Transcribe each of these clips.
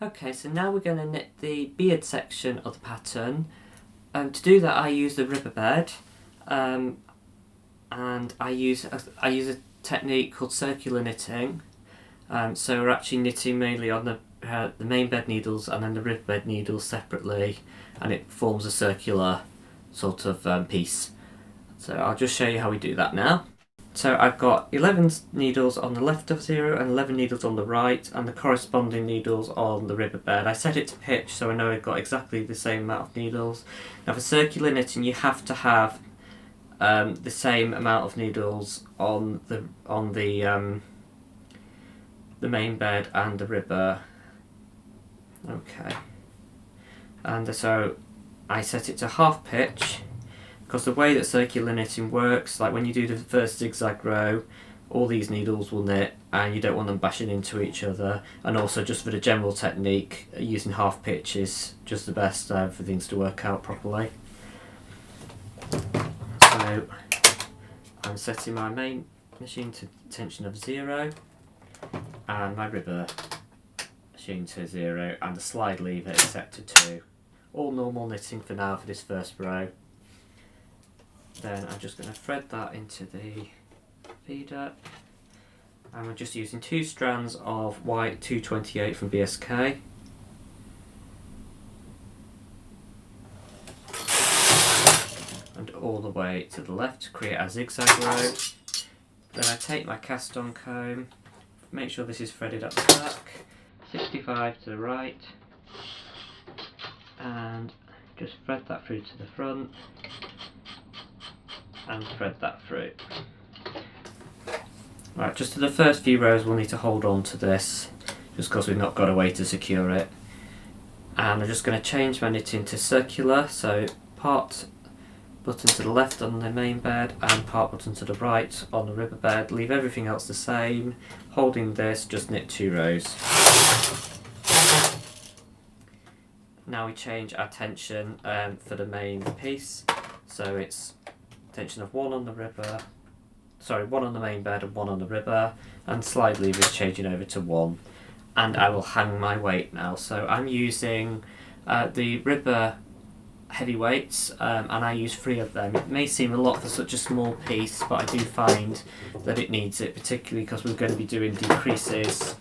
Okay, so now we're going to knit the beard section of the pattern. To do that I use the ribbon bed, and I use a technique called circular knitting. So we're actually knitting mainly on the main bed needles and then the ribbon bed needles separately, and it forms a circular sort of piece. So I'll just show you how we do that now. So I've got 11 needles on the left of 0 and 11 needles on the right, and the corresponding needles on the ribbon bed. I set it to pitch so I know I've got exactly the same amount of needles. Now for circular knitting you have to have the same amount of needles on the main bed and the ribbon. Okay. And so I set it to half pitch, because the way that circular knitting works, like when you do the first zigzag row, all these needles will knit and you don't want them bashing into each other, and also just for the general technique, using half pitch is just the best for things to work out properly. So I'm setting my main machine to tension of 0 and my ribbon machine to 0, and the slide lever is set to 2. All normal knitting for now for this first row. Then I'm just going to thread that into the feeder, and we're just using 2 strands of white 228 from BSK. And all the way to the left to create a zigzag row. Then I take my cast on comb, make sure this is threaded at the back, 65 to the right, and just thread that through to the front and thread that through. Right, just to the first few rows we'll need to hold on to this just because we've not got a way to secure it. And I'm just going to change my knitting to circular, so part button to the left on the main bed and part button to the right on the ribbon bed. Leave everything else the same. Holding this, just knit 2 rows. Now we change our tension for the main piece, so it's tension of 1 on the ribbon, sorry, 1 on the main bed and 1 on the ribbon, and slide lever is changing over to 1. And I will hang my weight now. So I'm using the ribbon heavyweights, and I use 3 of them. It may seem a lot for such a small piece, but I do find that it needs it, particularly because we're going to be doing decreases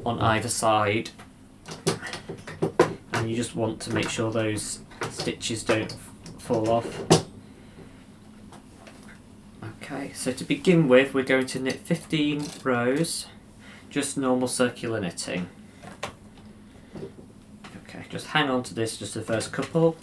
on either side, and you just want to make sure those stitches don't fall off. Okay, so to begin with we're going to knit 15 rows, just normal circular knitting. Okay, just hang on to this just the first couple.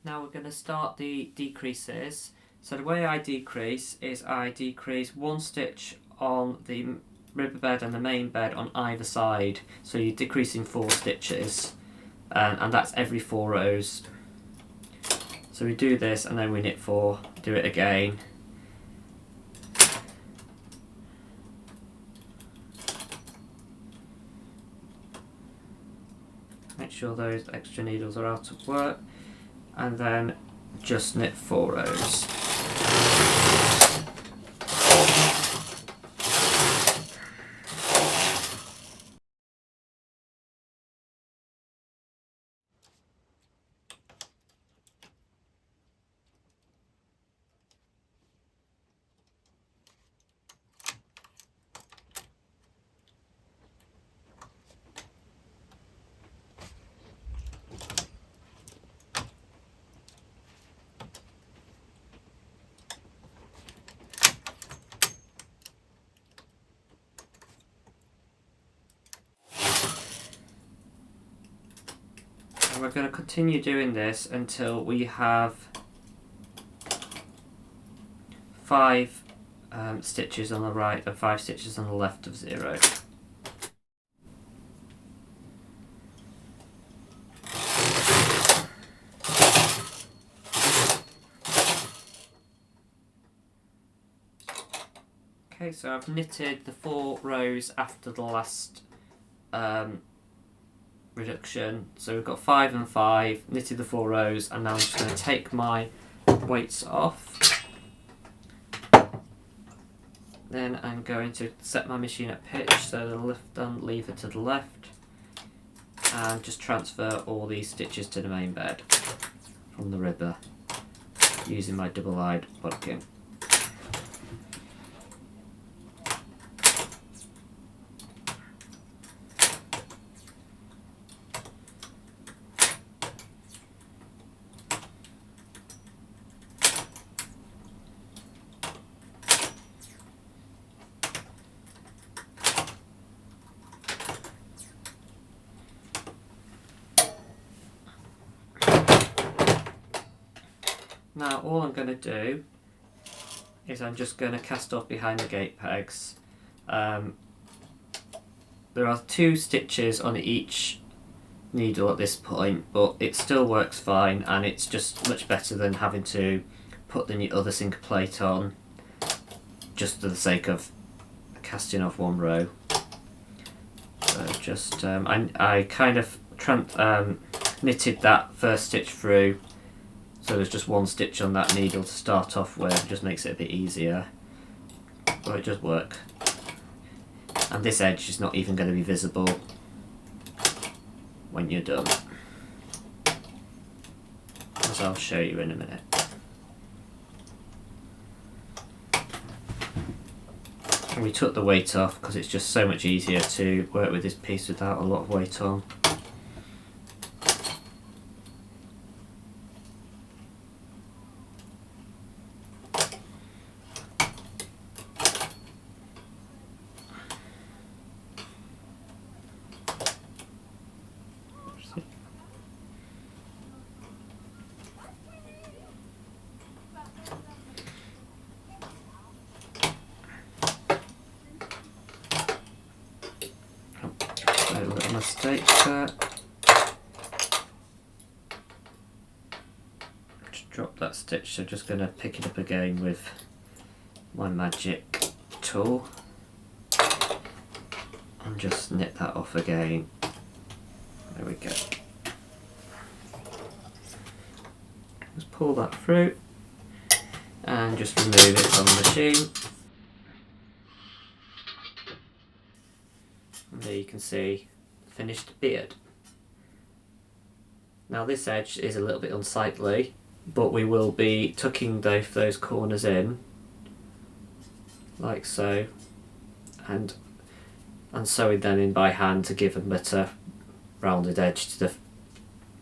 Now we're going to start the decreases. So the way I decrease is I decrease 1 stitch on the ribbon bed and the main bed on either side, so you're decreasing 4 stitches, and that's every 4 rows. So we do this and then we knit 4, do it again. Make sure those extra needles are out of work, and then just knit 4 rows. And we're going to continue doing this until we have 5 stitches on the right and 5 stitches on the left of 0. Okay, so I've knitted the 4 rows after the last reduction. So we've got 5 and 5, knitted the 4 rows, and now I'm just going to take my weights off. Then I'm going to set my machine at pitch, so the lift and lever to the left, and just transfer all these stitches to the main bed from the ribber using my double-eyed bodkin. Now all I'm going to do is I'm just going to cast off behind the gate pegs. There are 2 stitches on each needle at this point, but it still works fine, and it's just much better than having to put the other sinker plate on just for the sake of casting off one row. So just I kind of knitted that first stitch through, so there's just 1 stitch on that needle to start off with. It just makes it a bit easier, but it does work. And this edge is not even going to be visible when you're done, as I'll show you in a minute. And we took the weight off because it's just so much easier to work with this piece without a lot of weight on. A little mistake there. Just drop that stitch, so just going to pick it up again with my magic tool and just knit that off again. There we go. Just pull that through and just remove it from the machine. And there you can see the finished beard. Now this edge is a little bit unsightly, but we will be tucking those corners in like so, and sewing them in by hand to give a better rounded edge to the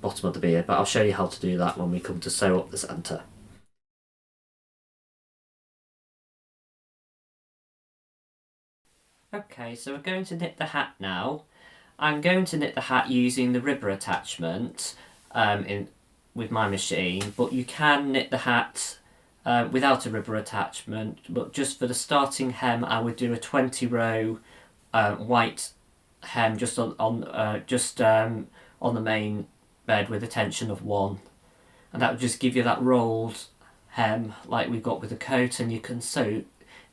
bottom of the beard, but I'll show you how to do that when we come to sew up the centre. Okay, so we're going to knit the hat now. I'm going to knit the hat using the ribber attachment with my machine, but you can knit the hat without a ribber attachment, but just for the starting hem I would do a 20 row white hem just on the main bed with a tension of 1, and that would just give you that rolled hem like we got with the coat, and you can sew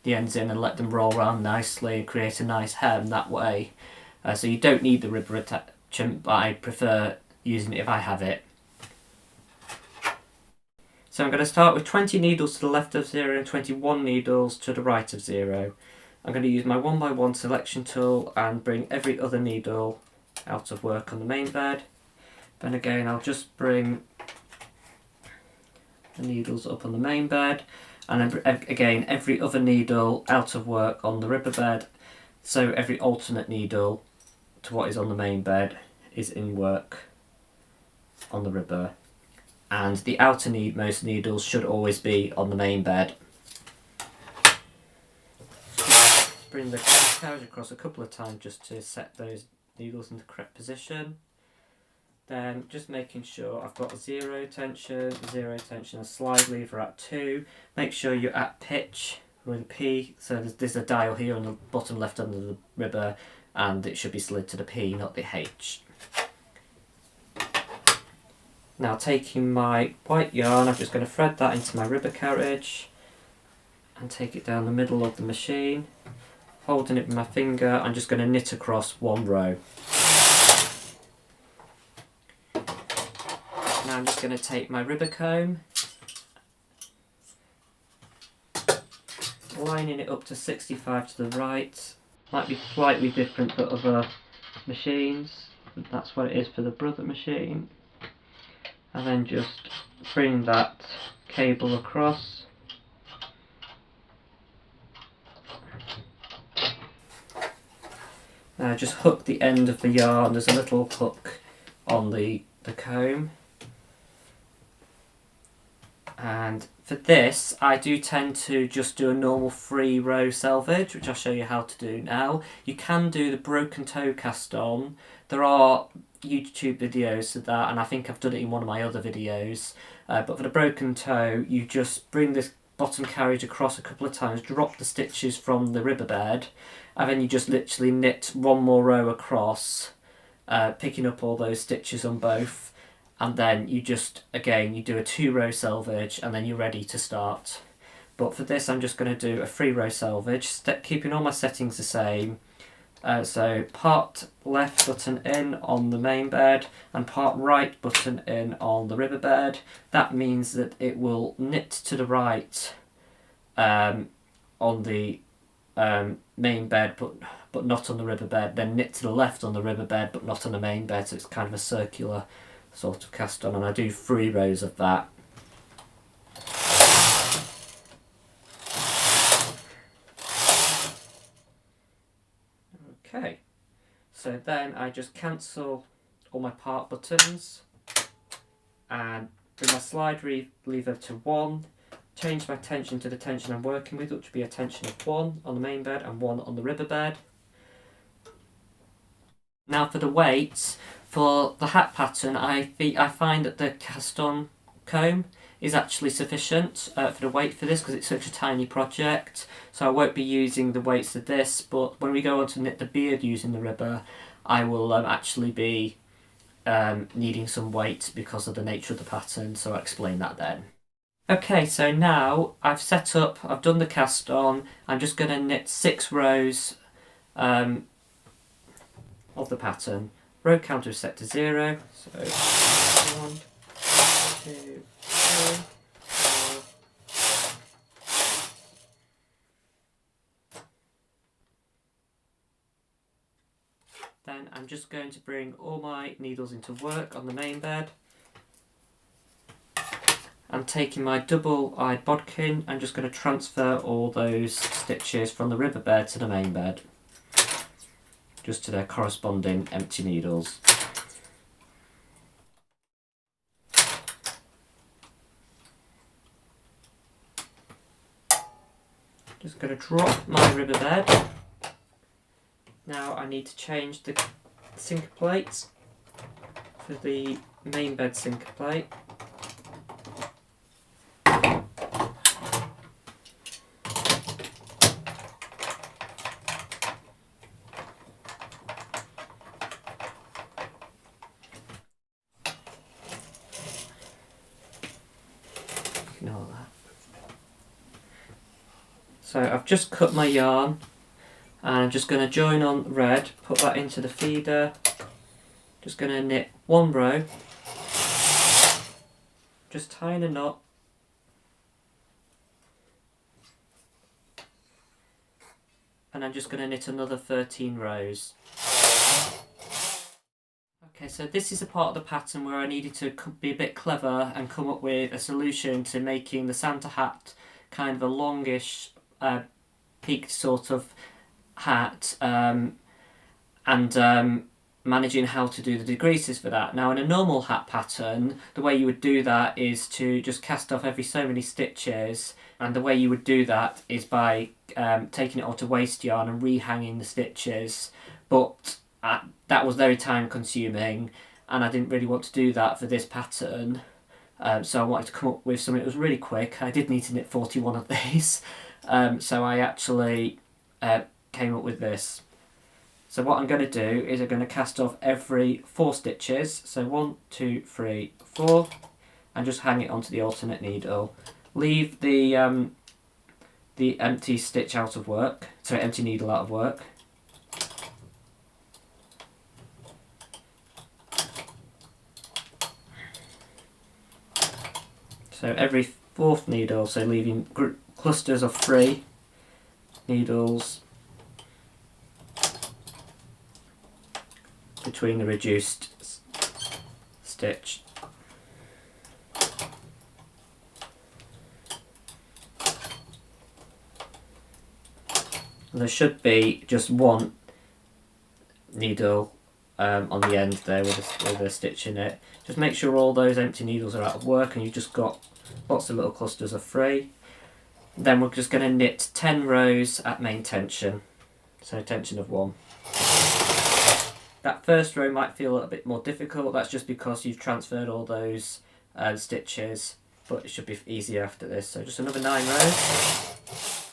the ends in and let them roll around nicely and create a nice hem that way. So you don't need the ribber attachment, but I prefer using it if I have it. So I'm going to start with 20 needles to the left of 0 and 21 needles to the right of 0. I'm going to use my 1x1 selection tool and bring every other needle out of work on the main bed. Then again I'll just bring the needles up on the main bed, and again every other needle out of work on the ribber bed, so every alternate needle to what is on the main bed is in work on the ribber, and the outermost needles should always be on the main bed. Bring the carriage across a couple of times just to set those needles in the correct position. Then just making sure I've got 0 tension, a slide lever at 2. Make sure you're at pitch with a P, so there's a dial here on the bottom left under the ribber, and it should be slid to the P, not the H. Now taking my white yarn, I'm just going to thread that into my ribber carriage and take it down the middle of the machine. Holding it with my finger, I'm just going to knit across 1 row. Now I'm just going to take my ribber comb lining it up to 65 to the right. Might be slightly different for other machines, but that's what it is for the Brother machine. And then just bring that cable across. Now just hook the end of the yarn. There's a little hook on the comb. And for this, I do tend to just do a normal 3-row selvage, which I'll show you how to do now. You can do the broken toe cast on. There are YouTube videos of that, and I think I've done it in one of my other videos. But for the broken toe, you just bring this bottom carriage across a couple of times, drop the stitches from the ribber bed, and then you just literally knit one more row across, picking up all those stitches on both. And then you just, again, you do a 2-row selvage and then you're ready to start. But for this I'm just going to do a 3-row selvage, keeping all my settings the same. So part left button in on the main bed and part right button in on the ribber bed. That means that it will knit to the right on the main bed but not on the ribber bed, then knit to the left on the ribber bed but not on the main bed, so it's kind of a circular sort of cast on, and I do 3 rows of that. Okay, so then I just cancel all my part buttons and bring my slide lever to 1, change my tension to the tension I'm working with, which would be a tension of 1 on the main bed and 1 on the ribber bed. Now for the weights, for the hat pattern, I find that the cast-on comb is actually sufficient for the weight for this because it's such a tiny project. So I won't be using the weights of this, but when we go on to knit the beard using the ribber, I will actually be needing some weight because of the nature of the pattern, so I'll explain that then. Okay, so now I've done the cast on. I'm just going to knit 6 rows of the pattern. Row counter is set to 0, so 1, 2, 3, 4. Then I'm just going to bring all my needles into work on the main bed. I'm taking my double-eyed bodkin, I'm just going to transfer all those stitches from the ribber bed to the main bed, just to their corresponding empty needles. Just going to drop my ribber bed. Now I need to change the sinker plate for the main bed sinker plate. Ignore that. So I've just cut my yarn and I'm just going to join on red, put that into the feeder, just going to knit 1 row, just tying a knot, and I'm just going to knit another 13 rows. Okay, so this is a part of the pattern where I needed to be a bit clever and come up with a solution to making the Santa hat kind of a longish peaked sort of hat, and managing how to do the decreases for that. Now in a normal hat pattern, the way you would do that is to just cast off every so many stitches, and the way you would do that is by taking it onto waste yarn and rehanging the stitches, but that was very time consuming and I didn't really want to do that for this pattern, so I wanted to come up with something that was really quick. I did need to knit 41 of these, so I actually came up with this. So what I'm going to do is I'm going to cast off every 4 stitches, so 1, 2, 3, 4, and just hang it onto the alternate needle. Leave the empty stitch out of work, so empty needle out of work. So every 4th needle, so leaving clusters of 3, needles between the reduced stitch. And there should be just one needle on the end there with a stitch in it. Just make sure all those empty needles are out of work and you've just got lots of little clusters of free. Then we're just going to knit 10 rows at main tension, so tension of 1. That first row might feel a little bit more difficult, that's just because you've transferred all those stitches, but it should be easier after this. So just another 9 rows.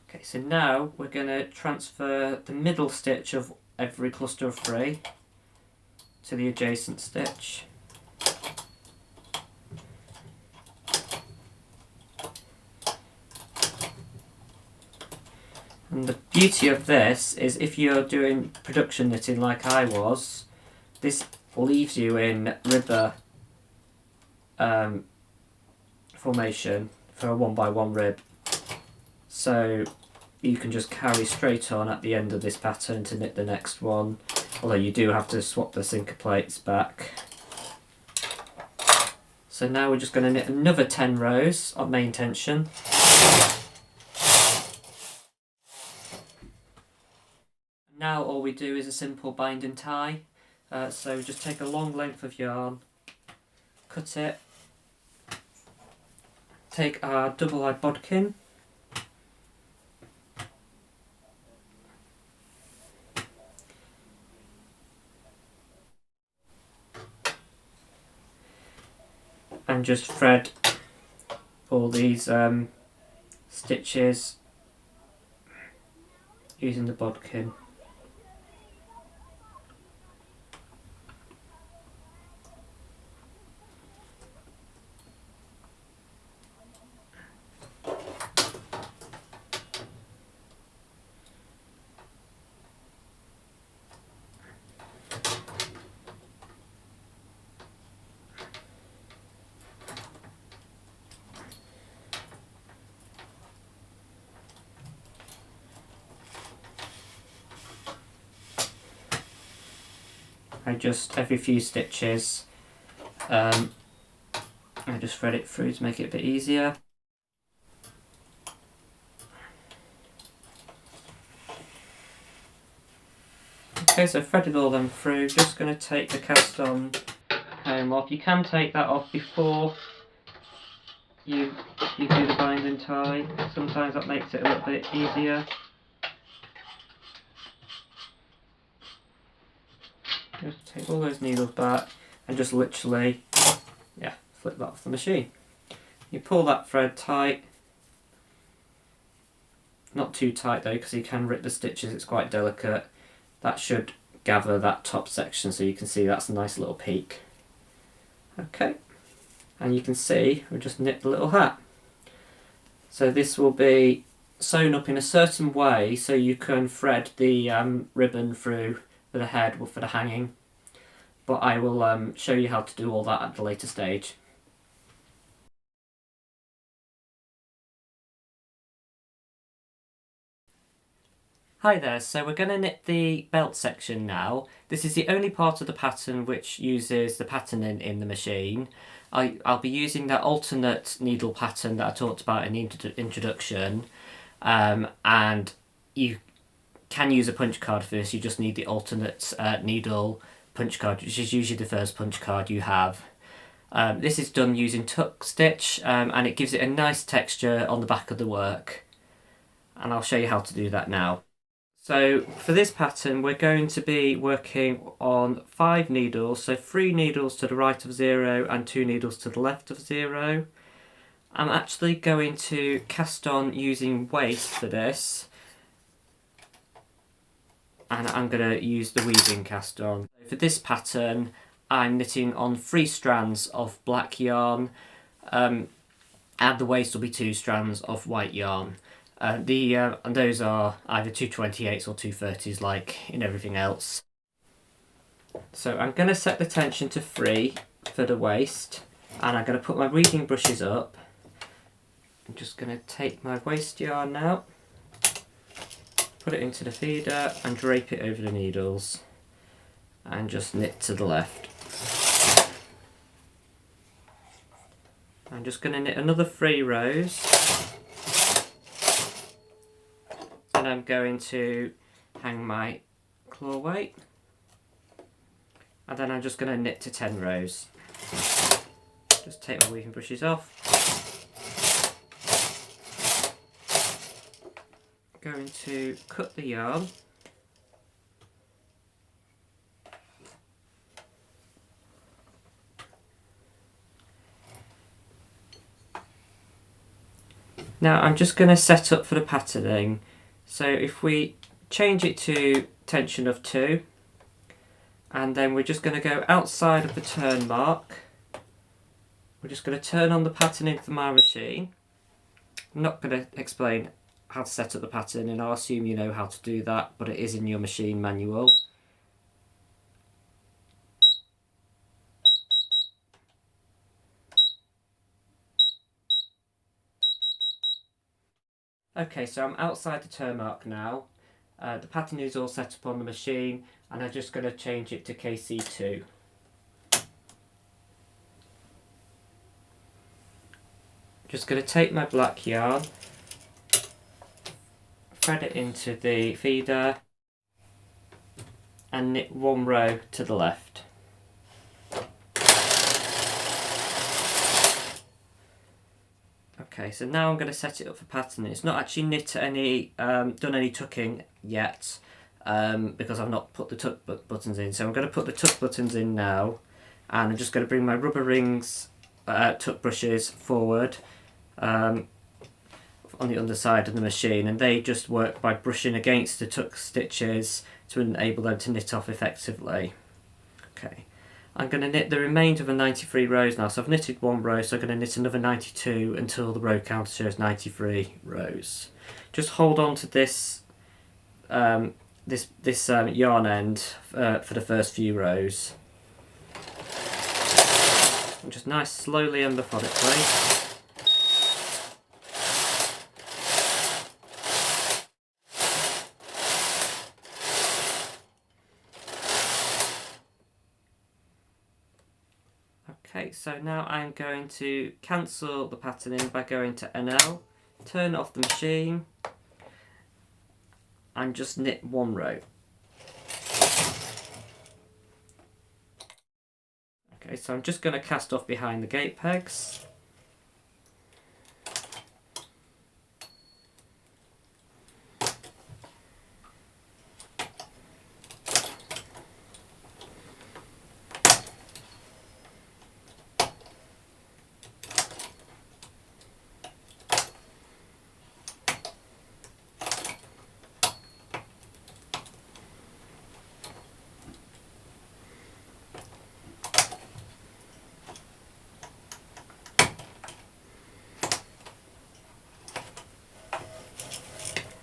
Okay, so now we're going to transfer the middle stitch of every cluster of 3 to the adjacent stitch. And the beauty of this is if you're doing production knitting like I was, this leaves you in ribber formation for a 1x1 rib. So you can just carry straight on at the end of this pattern to knit the next one, although you do have to swap the sinker plates back. So now we're just going to knit another 10 rows of main tension. Now all we do is a simple bind and tie. So just take a long length of yarn, cut it, take our double-eyed bodkin, and just thread all these stitches using the bodkin. I just, every few stitches, I just thread it through to make it a bit easier. Okay, so threaded all them through, just going to take the cast on home off. You can take that off before you do the bind and tie, sometimes that makes it a little bit easier. Just take all those needles back and just literally, yeah, flip that off the machine. You pull that thread tight, not too tight though because you can rip the stitches, it's quite delicate. That should gather that top section so you can see that's a nice little peak. Okay, and you can see we just knit the little hat. So this will be sewn up in a certain way so you can thread the ribbon through for the head or for the hanging, but I will show you how to do all that at the later stage. Hi there, so we're going to knit the belt section now. This is the only part of the pattern which uses the patterning in the machine. I'll be using that alternate needle pattern that I talked about in the introduction, and you can use a punch card for this. You just need the alternate needle punch card, which is usually the first punch card you have. This is done using tuck stitch, and it gives it a nice texture on the back of the work, and I'll show you how to do that now. So for this pattern we're going to be working on 5 needles, so 3 needles to the right of 0 and 2 needles to the left of 0. I'm actually going to cast on using waste for this, and I'm going to use the weaving cast on. For this pattern I'm knitting on 3 strands of black yarn, and the waist will be 2 strands of white yarn. And those are either 228s or 230s like in everything else. So I'm going to set the tension to 3 for the waist, and I'm going to put my weaving brushes up, I'm just going to take my waste yarn now, put it into the feeder and drape it over the needles and just knit to the left. I'm just going to knit another 3 rows and I'm going to hang my claw weight and then I'm just going to knit to 10 rows. Just take my weaving brushes off. Going to cut the yarn. Now I'm just going to set up for the patterning. So if we change it to tension of 2, and then we're just going to go outside of the turn mark. We're just going to turn on the pattern into my machine. I'm not going to explain how to set up the pattern, and I'll assume you know how to do that, but it is in your machine manual. Okay, so I'm outside the turn mark now. The pattern is all set up on the machine, and I'm just going to change it to KC2. Just going to take my black yarn, thread it into the feeder and knit 1 row to the left. Okay, so now I'm going to set it up for patterning. It's not actually knit any, done any tucking yet, because I've not put the tuck buttons in. So I'm going to put the tuck buttons in now, and I'm just going to bring my rubber rings tuck brushes forward on the underside of the machine, and they just work by brushing against the tuck stitches to enable them to knit off effectively. Okay. I'm going to knit the remainder of the 93 rows now. So I've knitted 1 row, so I'm going to knit another 92 until the row counter shows 93 rows. Just hold on to this yarn end for the first few rows. And just nice, slowly and methodically. Okay, so now I'm going to cancel the patterning by going to NL, turn off the machine, and just knit 1 row. Okay, so I'm just going to cast off behind the gate pegs.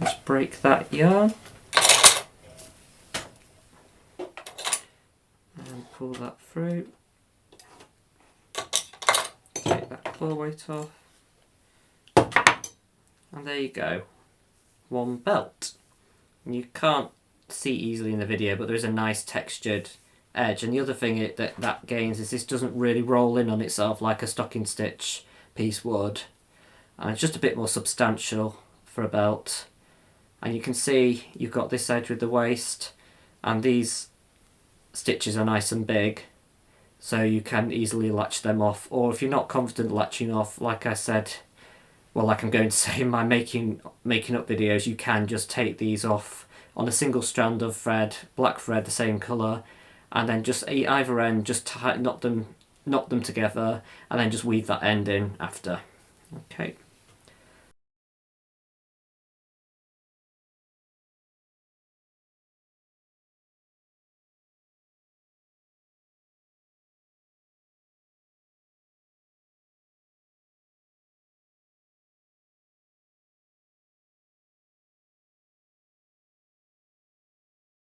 Just break that yarn and pull that through. Take that claw weight off, and there you go, 1 belt. And you can't see easily in the video, but there is a nice textured edge, and the other thing that gains is this doesn't really roll in on itself like a stocking stitch piece would, and it's just a bit more substantial for a belt. And you can see you've got this edge with the waist, and these stitches are nice and big, so you can easily latch them off. Or if you're not confident latching off, like I said, well, like I'm going to say in my making up videos, you can just take these off on a single strand of thread, black thread, the same colour, and then just either end, just knot them together, and then just weave that end in after. Okay.